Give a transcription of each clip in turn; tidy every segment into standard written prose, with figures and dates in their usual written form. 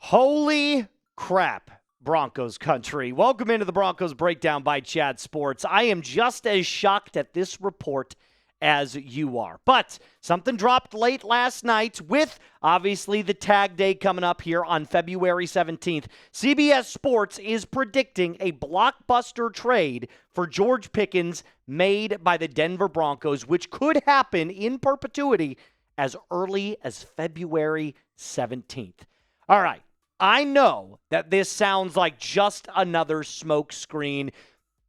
Holy crap, Broncos country. Welcome into the Broncos Breakdown by Chad Sports. I am just as shocked at this report as you are. But something dropped late last night with, obviously, the tag day coming up here on February 17th. CBS Sports is predicting a blockbuster trade for George Pickens made by the Denver Broncos, which could happen in perpetuity as early as February 17th. All right. I know that this sounds like just another smokescreen,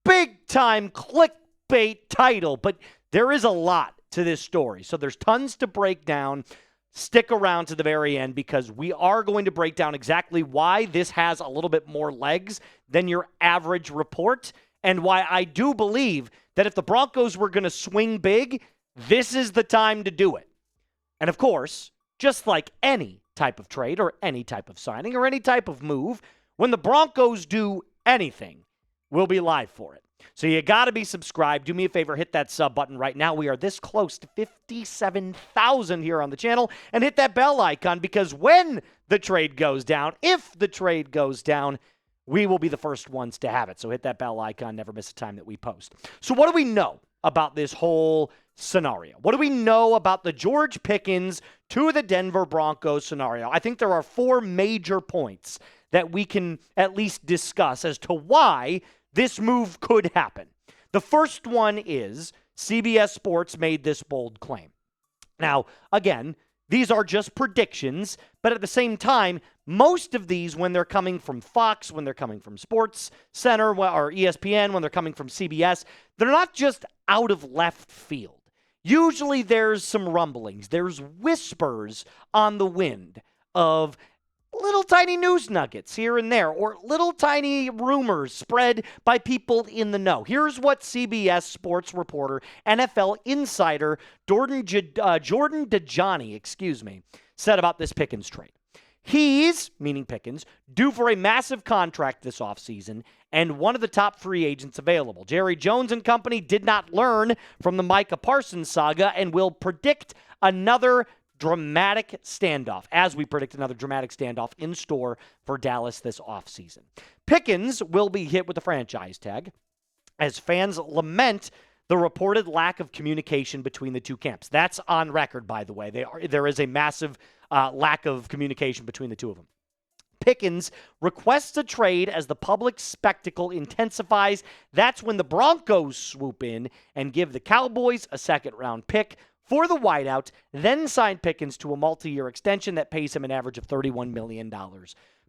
big-time clickbait title, but there is a lot to this story. So there's tons to break down. Stick around to the very end because we are going to break down exactly why this has a little bit more legs than your average report and why I do believe that if the Broncos were going to swing big, this is the time to do it. And of course, just like any type of trade or any type of signing or any type of move, when the Broncos do anything, we'll be live for it. So you got to be subscribed. Do me a favor, hit that sub button right now. We are this close to 57,000 here on the channel. And hit that bell icon because when the trade goes down, if the trade goes down, we will be the first ones to have it. So hit that bell icon. Never miss a time that we post. So what do we know about this whole scenario? What do we know about the George Pickens to the Denver Broncos scenario? I think there are four major points that we can at least discuss as to why this move could happen. The first one is CBS Sports made this bold claim. Now, again, these are just predictions, but at the same time, most of these, when they're coming from Fox, when they're coming from Sports Center or ESPN, when they're coming from CBS, they're not just out of left field. Usually there's some rumblings. There's whispers on the wind of little tiny news nuggets here and there or little tiny rumors spread by people in the know. Here's what CBS Sports reporter, NFL insider Jordan Dajani, said about this Pickens trade. He's, meaning Pickens, due for a massive contract this offseason and one of the top free agents available. Jerry Jones and company did not learn from the Micah Parsons saga and will predict another dramatic standoff, as we predict another dramatic standoff in store for Dallas this offseason. Pickens will be hit with the franchise tag as fans lament the reported lack of communication between the two camps. That's on record, by the way. There is a massive lack of communication between the two of them. Pickens requests a trade as the public spectacle intensifies. That's when the Broncos swoop in and give the Cowboys a second-round pick for the wideout, then sign Pickens to a multi-year extension that pays him an average of $31 million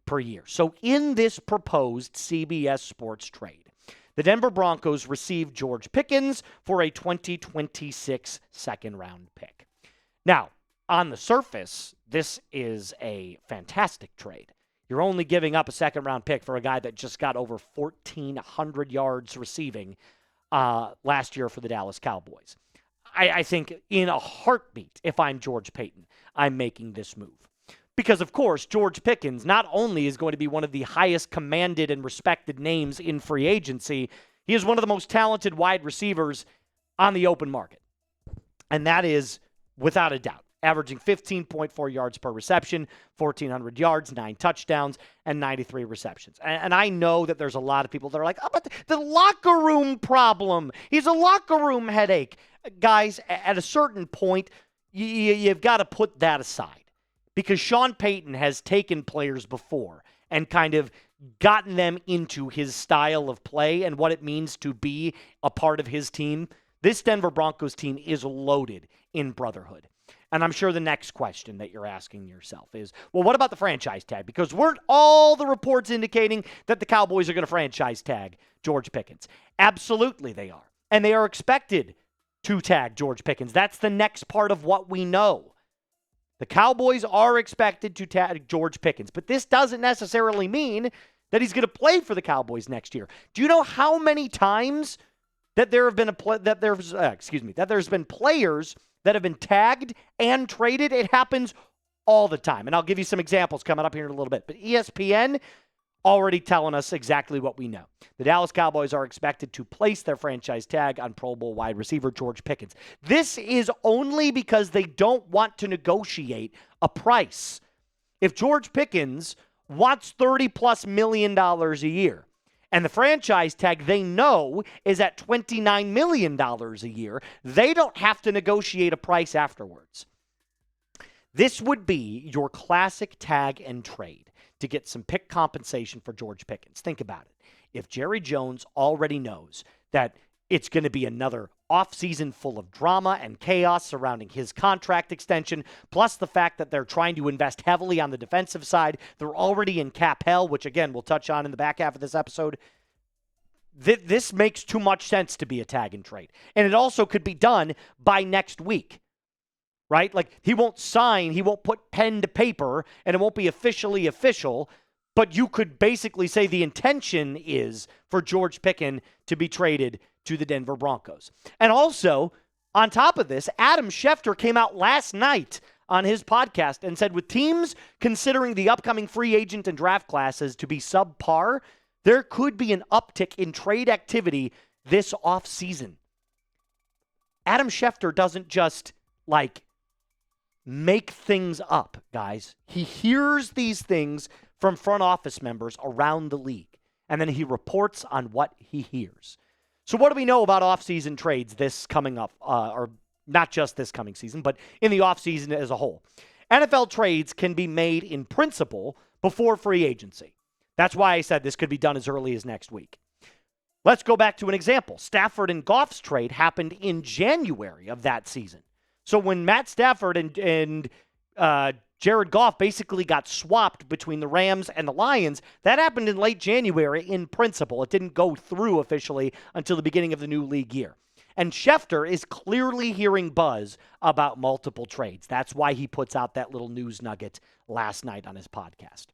per year. So in this proposed CBS Sports trade, the Denver Broncos received George Pickens for a 2026 second-round pick. Now, on the surface, this is a fantastic trade. You're only giving up a second-round pick for a guy that just got over 1,400 yards receiving last year for the Dallas Cowboys. I think in a heartbeat, if I'm George Paton, I'm making this move. Because, of course, George Pickens not only is going to be one of the highest commanded and respected names in free agency, he is one of the most talented wide receivers on the open market. And that is, without a doubt, averaging 15.4 yards per reception, 1,400 yards, 9 touchdowns, and 93 receptions. And I know that there's a lot of people that are like, oh, but the locker room problem. He's a locker room headache. Guys, at a certain point, you've got to put that aside. Because Sean Payton has taken players before and kind of gotten them into his style of play and what it means to be a part of his team. This Denver Broncos team is loaded in brotherhood. And I'm sure the next question that you're asking yourself is, well, what about the franchise tag? Because weren't all the reports indicating that the Cowboys are going to franchise tag George Pickens? Absolutely they are. And they are expected to tag George Pickens. That's the next part of what we know. The Cowboys are expected to tag George Pickens, but this doesn't necessarily mean that he's going to play for the Cowboys next year. Do you know how many times that there's been players that have been tagged and traded? It happens all the time. And I'll give you some examples coming up here in a little bit. But ESPN already telling us exactly what we know. The Dallas Cowboys are expected to place their franchise tag on Pro Bowl wide receiver George Pickens. This is only because they don't want to negotiate a price. If George Pickens wants $30+ million a year. And the franchise tag they know is at $29 million a year. They don't have to negotiate a price afterwards. This would be your classic tag and trade to get some pick compensation for George Pickens. Think about it. If Jerry Jones already knows that it's going to be another offseason full of drama and chaos surrounding his contract extension, plus the fact that they're trying to invest heavily on the defensive side, they're already in cap hell, which again we'll touch on in the back half of this episode. This makes too much sense to be a tag and trade. And it also could be done by next week, right? Like he won't sign, he won't put pen to paper, and it won't be officially official, but you could basically say the intention is for George Pickens to be traded to the Denver Broncos. And also, on top of this, Adam Schefter came out last night on his podcast and said with teams considering the upcoming free agent and draft classes to be subpar, there could be an uptick in trade activity this offseason. Adam Schefter doesn't just, make things up, guys. He hears these things from front office members around the league, and then he reports on what he hears. So what do we know about offseason trades this coming up, or not just this coming season, but in the offseason as a whole? NFL trades can be made in principle before free agency. That's why I said this could be done as early as next week. Let's go back to an example. Stafford and Goff's trade happened in January of that season. So when Matt Stafford and Jared Goff basically got swapped between the Rams and the Lions, that happened in late January in principle. It didn't go through officially until the beginning of the new league year. And Schefter is clearly hearing buzz about multiple trades. That's why he puts out that little news nugget last night on his podcast.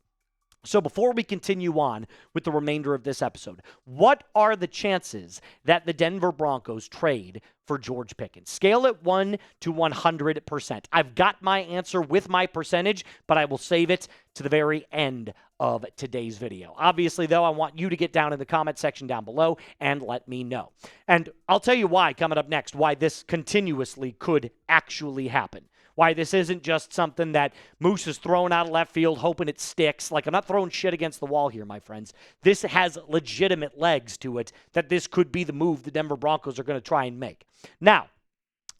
So before we continue on with the remainder of this episode, what are the chances that the Denver Broncos trade for George Pickens? Scale it 1 to 100%. I've got my answer with my percentage, but I will save it to the very end of today's video. Obviously, though, I want you to get down in the comment section down below and let me know. And I'll tell you why coming up next, why this continuously could actually happen. Why this isn't just something that Moose is throwing out of left field, hoping it sticks. I'm not throwing shit against the wall here, my friends. This has legitimate legs to it that this could be the move the Denver Broncos are going to try and make. Now,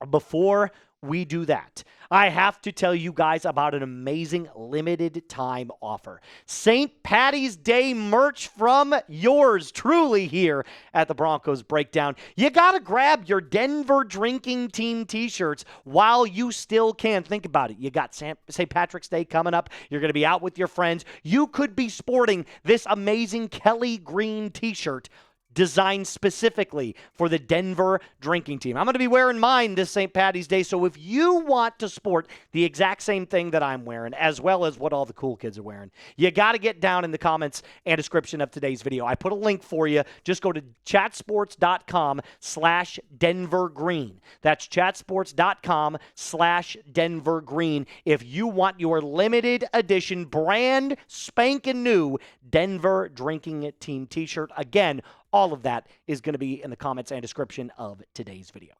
before we do that, I have to tell you guys about an amazing limited time offer. St. Patty's Day merch from yours truly here at the Broncos Breakdown. You got to grab your Denver Drinking Team t-shirts while you still can. Think about it. You got St. Patrick's Day coming up. You're going to be out with your friends. You could be sporting this amazing Kelly Green t-shirt designed specifically for the Denver Drinking Team. I'm going to be wearing mine this St. Patty's Day, so if you want to sport the exact same thing that I'm wearing, as well as what all the cool kids are wearing, you got to get down in the comments and description of today's video. I put a link for you. Just go to chatsports.com/DenverGreen. That's chatsports.com/DenverGreen if you want your limited edition, brand spanking new Denver Drinking Team t-shirt. Again, all of that is going to be in the comments and description of today's video.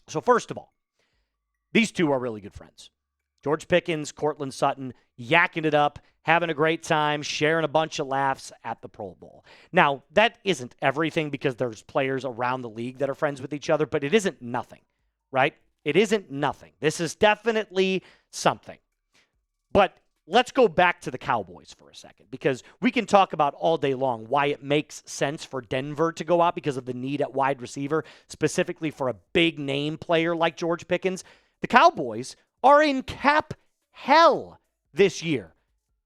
So first of all, these two are really good friends. George Pickens, Courtland Sutton, yakking it up, having a great time, sharing a bunch of laughs at the Pro Bowl. Now, that isn't everything because there's players around the league that are friends with each other, but it isn't nothing, right? It isn't nothing. This is definitely something. But let's go back to the Cowboys for a second, because we can talk about all day long why it makes sense for Denver to go out because of the need at wide receiver, specifically for a big name player like George Pickens. The Cowboys are in cap hell this year.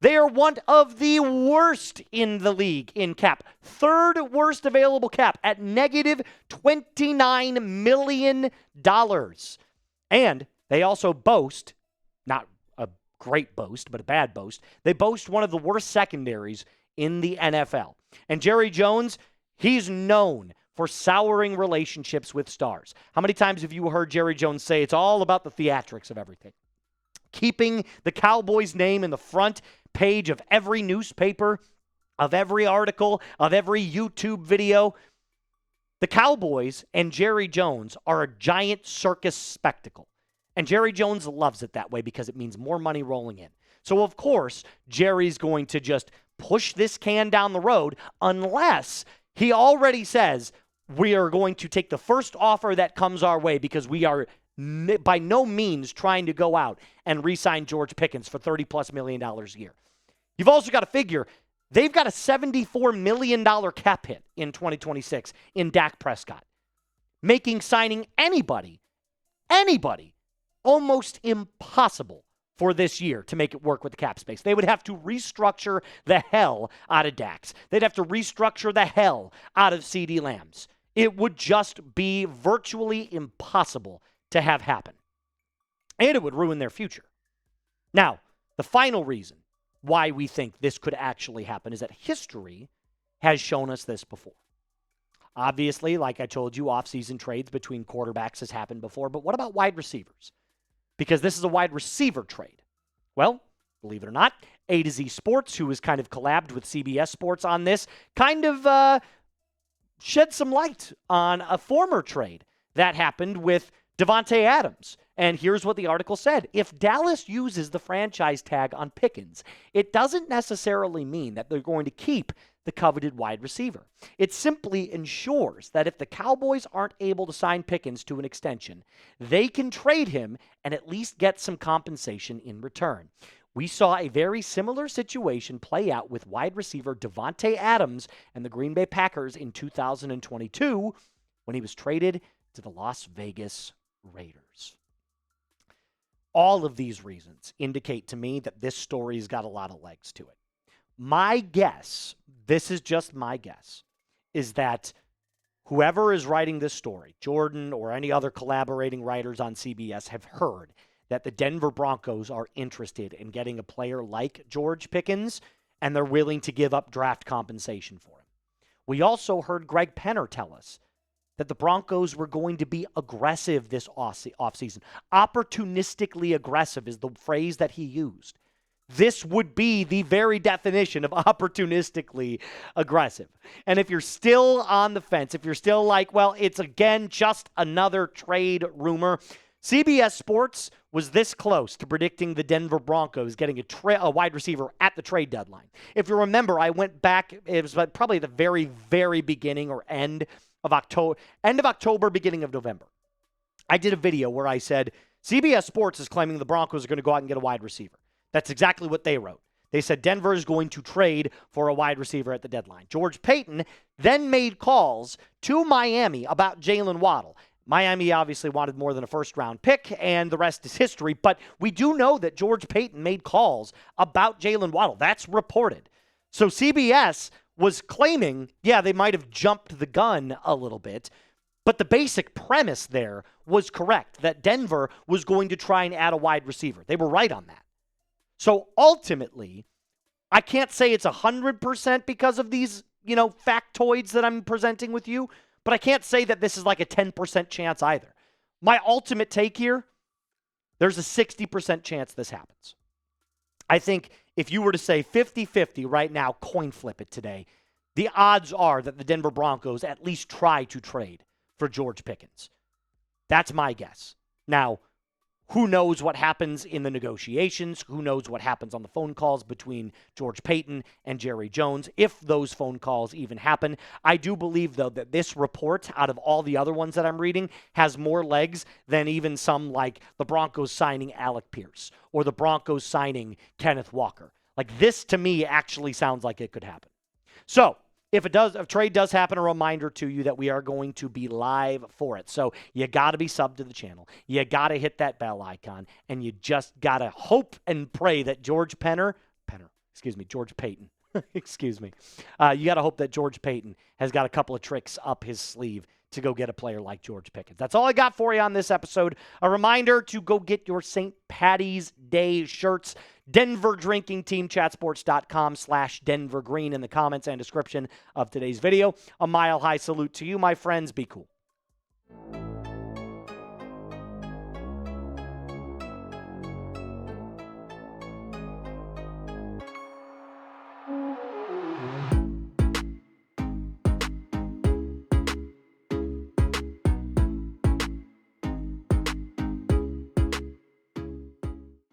They are one of the worst in the league in cap. Third worst available cap at negative $29 million. And they also boast, not a great boast, but a bad boast, they boast one of the worst secondaries in the NFL. And Jerry Jones, he's known for souring relationships with stars. How many times have you heard Jerry Jones say it's all about the theatrics of everything? Keeping the Cowboys' name in the front page of every newspaper, of every article, of every YouTube video. The Cowboys and Jerry Jones are a giant circus spectacle. And Jerry Jones loves it that way because it means more money rolling in. So, of course, Jerry's going to just push this can down the road unless he already says we are going to take the first offer that comes our way because we are by no means trying to go out and re-sign George Pickens for $30+ million a year. You've also got to figure they've got a $74 million cap hit in 2026 in Dak Prescott, making signing anybody, almost impossible for this year to make it work with the cap space. They would have to restructure the hell out of Dax. They'd have to restructure the hell out of CeeDee Lambs. It would just be virtually impossible to have happen. And it would ruin their future. Now, the final reason why we think this could actually happen is that history has shown us this before. Obviously, like I told you, off-season trades between quarterbacks has happened before, but what about wide receivers? Because this is a wide receiver trade. Well, believe it or not, A to Z Sports, who has kind of collabed with CBS Sports on this, kind of shed some light on a former trade that happened with Davante Adams. And here's what the article said. If Dallas uses the franchise tag on Pickens, it doesn't necessarily mean that they're going to keep the coveted wide receiver. It simply ensures that if the Cowboys aren't able to sign Pickens to an extension, they can trade him and at least get some compensation in return. We saw a very similar situation play out with wide receiver Davante Adams and the Green Bay Packers in 2022 when he was traded to the Las Vegas Raiders. All of these reasons indicate to me that this story's got a lot of legs to it. My guess, this is just my guess, is that whoever is writing this story, Jordan or any other collaborating writers on CBS, have heard that the Denver Broncos are interested in getting a player like George Pickens, and they're willing to give up draft compensation for him. We also heard Greg Penner tell us that the Broncos were going to be aggressive this offseason. Opportunistically aggressive is the phrase that he used. This would be the very definition of opportunistically aggressive. And if you're still on the fence, if you're still like, well, it's again just another trade rumor, CBS Sports was this close to predicting the Denver Broncos getting a wide receiver at the trade deadline. If you remember, I went back, it was probably the very, very beginning or end of October, beginning of November. I did a video where I said, CBS Sports is claiming the Broncos are going to go out and get a wide receiver. That's exactly what they wrote. They said Denver is going to trade for a wide receiver at the deadline. George Paton then made calls to Miami about Jalen Waddle. Miami obviously wanted more than a first-round pick, and the rest is history. But we do know that George Paton made calls about Jalen Waddle. That's reported. So CBS was claiming, yeah, they might have jumped the gun a little bit, but the basic premise there was correct, that Denver was going to try and add a wide receiver. They were right on that. So ultimately, I can't say it's 100% because of these, factoids that I'm presenting with you, but I can't say that this is like a 10% chance either. My ultimate take here, there's a 60% chance this happens. I think if you were to say 50-50 right now, coin flip it today, the odds are that the Denver Broncos at least try to trade for George Pickens. That's my guess. Now, who knows what happens in the negotiations? Who knows what happens on the phone calls between George Paton and Jerry Jones, if those phone calls even happen. I do believe, though, that this report, out of all the other ones that I'm reading, has more legs than even some like the Broncos signing Alec Pierce or the Broncos signing Kenneth Walker. Like, this, to me, actually sounds like it could happen. So, if a trade does happen, a reminder to you that we are going to be live for it. So you got to be subbed to the channel. You got to hit that bell icon, and you just got to hope and pray that George Paton, excuse me. You got to hope that George Paton has got a couple of tricks up his sleeve to go get a player like George Pickens. That's all I got for you on this episode. A reminder to go get your St. Patty's Day shirts. DenverDrinkingTeamChatSports.com/Denver Green in the comments and description of today's video. A mile-high salute to you, my friends. Be cool.